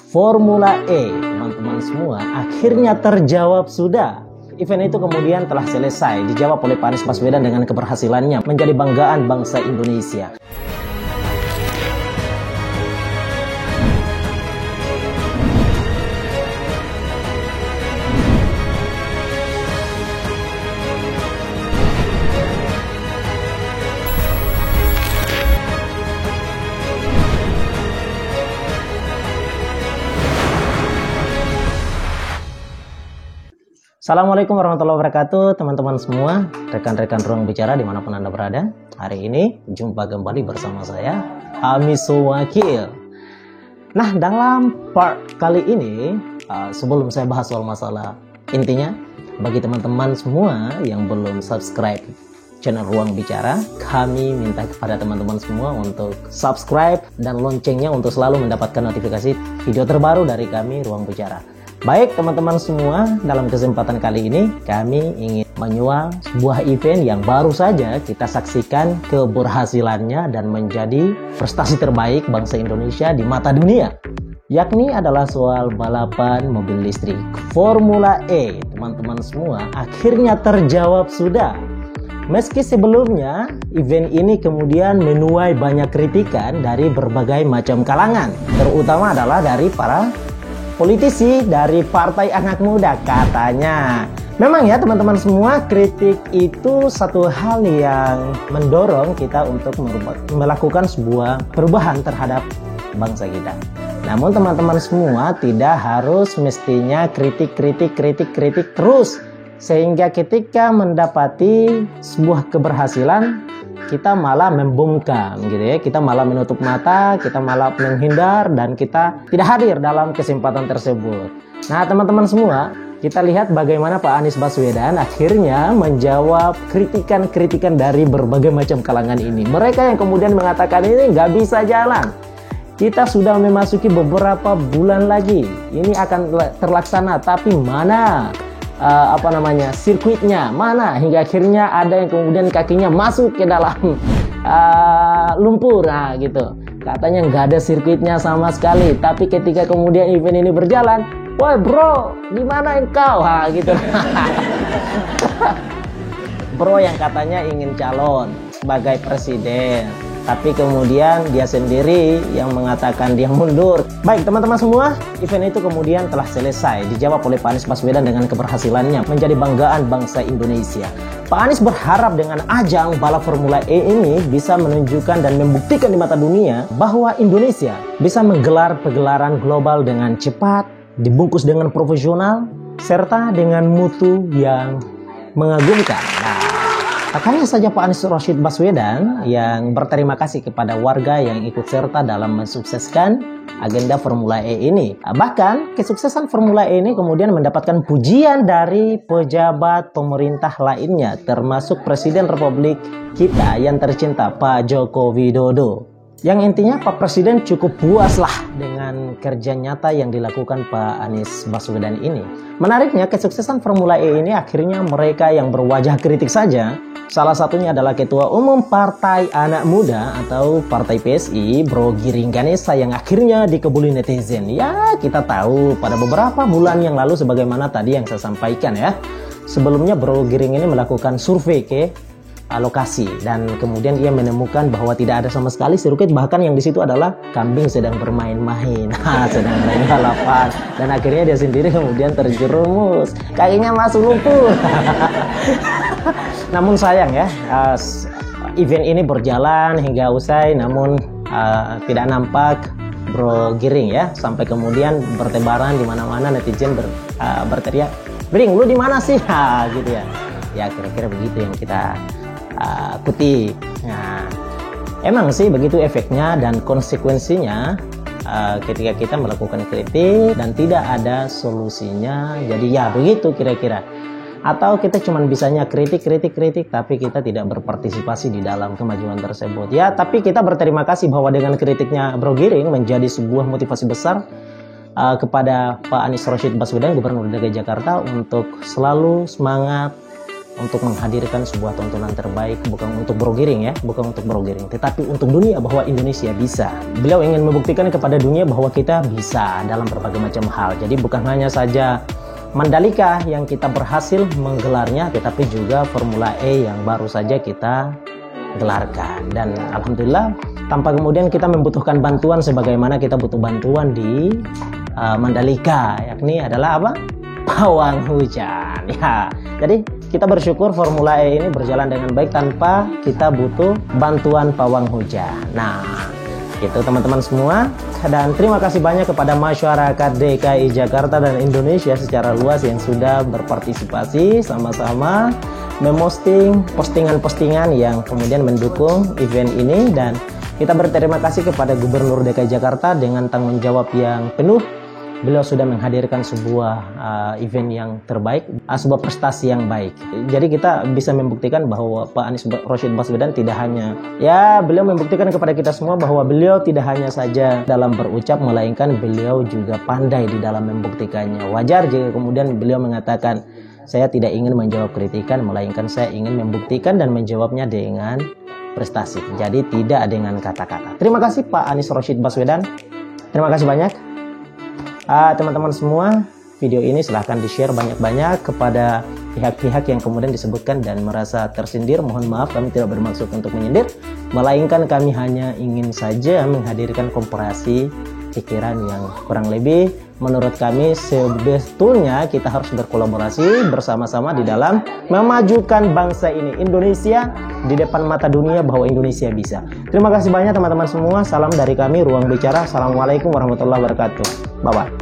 Formula E, teman-teman semua, akhirnya terjawab sudah. Event itu kemudian telah selesai, dijawab oleh Pak Anies Baswedan dengan keberhasilannya menjadi banggaan bangsa Indonesia. Assalamualaikum warahmatullahi wabarakatuh, teman-teman semua, rekan-rekan ruang bicara dimanapun Anda berada. Hari ini jumpa kembali bersama saya, Amis Wakil. Nah, dalam part kali ini, sebelum saya bahas soal masalah intinya, bagi teman-teman semua yang belum subscribe channel Ruang Bicara, kami minta kepada teman-teman semua untuk subscribe dan loncengnya untuk selalu mendapatkan notifikasi video terbaru dari kami Ruang Bicara. Baik teman-teman semua, dalam kesempatan kali ini kami ingin menyuang sebuah event yang baru saja kita saksikan keberhasilannya dan menjadi prestasi terbaik bangsa Indonesia di mata dunia, yakni adalah soal balapan mobil listrik Formula E. Teman-teman semua, akhirnya terjawab sudah. Meski sebelumnya event ini kemudian menuai banyak kritikan dari berbagai macam kalangan, terutama adalah dari para politisi dari Partai Anak Muda katanya. Memang ya teman-teman semua, kritik itu satu hal yang mendorong kita untuk melakukan sebuah perubahan terhadap bangsa kita. Namun teman-teman semua, tidak harus mestinya kritik terus, sehingga ketika mendapati sebuah keberhasilan kita malah membungkam gitu ya, kita malah menutup mata, kita malah menghindar, dan kita tidak hadir dalam kesempatan tersebut. Nah teman-teman semua, kita lihat bagaimana Pak Anies Baswedan akhirnya menjawab kritikan-kritikan dari berbagai macam kalangan ini. Mereka yang kemudian mengatakan ini nggak bisa jalan, kita sudah memasuki beberapa bulan lagi ini akan terlaksana, tapi mana sirkuitnya, mana, hingga akhirnya ada yang kemudian kakinya masuk ke dalam lumpur, nah gitu. Katanya nggak ada sirkuitnya sama sekali, tapi ketika kemudian event ini berjalan, woi bro, di mana engkau, gitu. Bro yang katanya ingin calon sebagai presiden, tapi kemudian dia sendiri yang mengatakan dia mundur. Baik teman-teman semua, event itu kemudian telah selesai, dijawab oleh Pak Anies Baswedan dengan keberhasilannya menjadi banggaan bangsa Indonesia. Pak Anies berharap dengan ajang balap Formula E ini bisa menunjukkan dan membuktikan di mata dunia bahwa Indonesia bisa menggelar pegelaran global dengan cepat, dibungkus dengan profesional, serta dengan mutu yang mengagumkan. Makanya saja Pak Anies Rashid Baswedan yang berterima kasih kepada warga yang ikut serta dalam mensukseskan agenda Formula E ini. Bahkan kesuksesan Formula E ini kemudian mendapatkan pujian dari pejabat pemerintah lainnya, termasuk Presiden Republik kita yang tercinta Pak Joko Widodo. Yang intinya Pak Presiden cukup puaslah dengan kerja nyata yang dilakukan Pak Anies Baswedan ini. Menariknya, kesuksesan Formula E ini akhirnya mereka yang berwajah kritik saja, salah satunya adalah Ketua Umum Partai Anak Muda atau Partai PSI, Bro Giring Ganesa, yang akhirnya dikebuli netizen. Ya, kita tahu pada beberapa bulan yang lalu, sebagaimana tadi yang saya sampaikan ya, sebelumnya Bro Giring ini melakukan survei ke lokasi, dan kemudian ia menemukan bahwa tidak ada sama sekali sirkuit, bahkan yang di situ adalah kambing sedang bermain-main, sedang main balapan, dan akhirnya dia sendiri kemudian terjerumus, kakinya masuk lumpur. Namun sayang ya, event ini berjalan hingga usai, namun tidak nampak Bro Giring ya, sampai kemudian bertebaran di mana-mana netizen berteriak, "Giring, lu di mana sih?" Gitu ya. Ya kira-kira begitu yang kita kutip. Nah, emang sih begitu efeknya dan konsekuensinya ketika kita melakukan kritik dan tidak ada solusinya. Jadi ya begitu kira-kira. Atau kita cuma bisanya kritik, tapi kita tidak berpartisipasi di dalam kemajuan tersebut. Ya, tapi kita berterima kasih bahwa dengan kritiknya Bro Giring menjadi sebuah motivasi besar kepada Pak Anies Rashid Baswedan, Gubernur DKI Jakarta, untuk selalu semangat untuk menghadirkan sebuah tontonan terbaik, bukan untuk bro-giring ya, bukan untuk bro-giring, tetapi untuk dunia bahwa Indonesia bisa. Beliau ingin membuktikan kepada dunia bahwa kita bisa dalam berbagai macam hal. Jadi bukan hanya saja Mandalika yang kita berhasil menggelarnya, tetapi juga Formula E yang baru saja kita gelarkan. Dan alhamdulillah tanpa kemudian kita membutuhkan bantuan sebagaimana kita butuh bantuan di Mandalika, yakni adalah apa? Pawang hujan ya. Jadi kita bersyukur Formula E ini berjalan dengan baik tanpa kita butuh bantuan pawang hujan. Nah, itu teman-teman semua, dan terima kasih banyak kepada masyarakat DKI Jakarta dan Indonesia secara luas yang sudah berpartisipasi sama-sama memposting postingan-postingan yang kemudian mendukung event ini. Dan kita berterima kasih kepada Gubernur DKI Jakarta dengan tanggung jawab yang penuh. Beliau sudah menghadirkan sebuah event yang terbaik, sebuah prestasi yang baik. Jadi kita bisa membuktikan bahwa Pak Anies Rashid Baswedan tidak hanya, ya beliau membuktikan kepada kita semua bahwa beliau tidak hanya saja dalam berucap, melainkan beliau juga pandai di dalam membuktikannya. Wajar jika kemudian beliau mengatakan, saya tidak ingin menjawab kritikan, melainkan saya ingin membuktikan dan menjawabnya dengan prestasi. Jadi tidak dengan kata-kata. Terima kasih Pak Anies Rashid Baswedan. Terima kasih banyak. Teman-teman semua, video ini silahkan di-share banyak-banyak kepada pihak-pihak yang kemudian disebutkan dan merasa tersindir. Mohon maaf, kami tidak bermaksud untuk menyindir, melainkan kami hanya ingin saja menghadirkan komparasi pikiran yang kurang lebih menurut kami sebetulnya kita harus berkolaborasi bersama-sama di dalam memajukan bangsa ini, Indonesia, di depan mata dunia bahwa Indonesia bisa. Terima kasih banyak teman-teman semua. Salam dari kami, Ruang Bicara. Assalamualaikum warahmatullahi wabarakatuh. Bye-bye.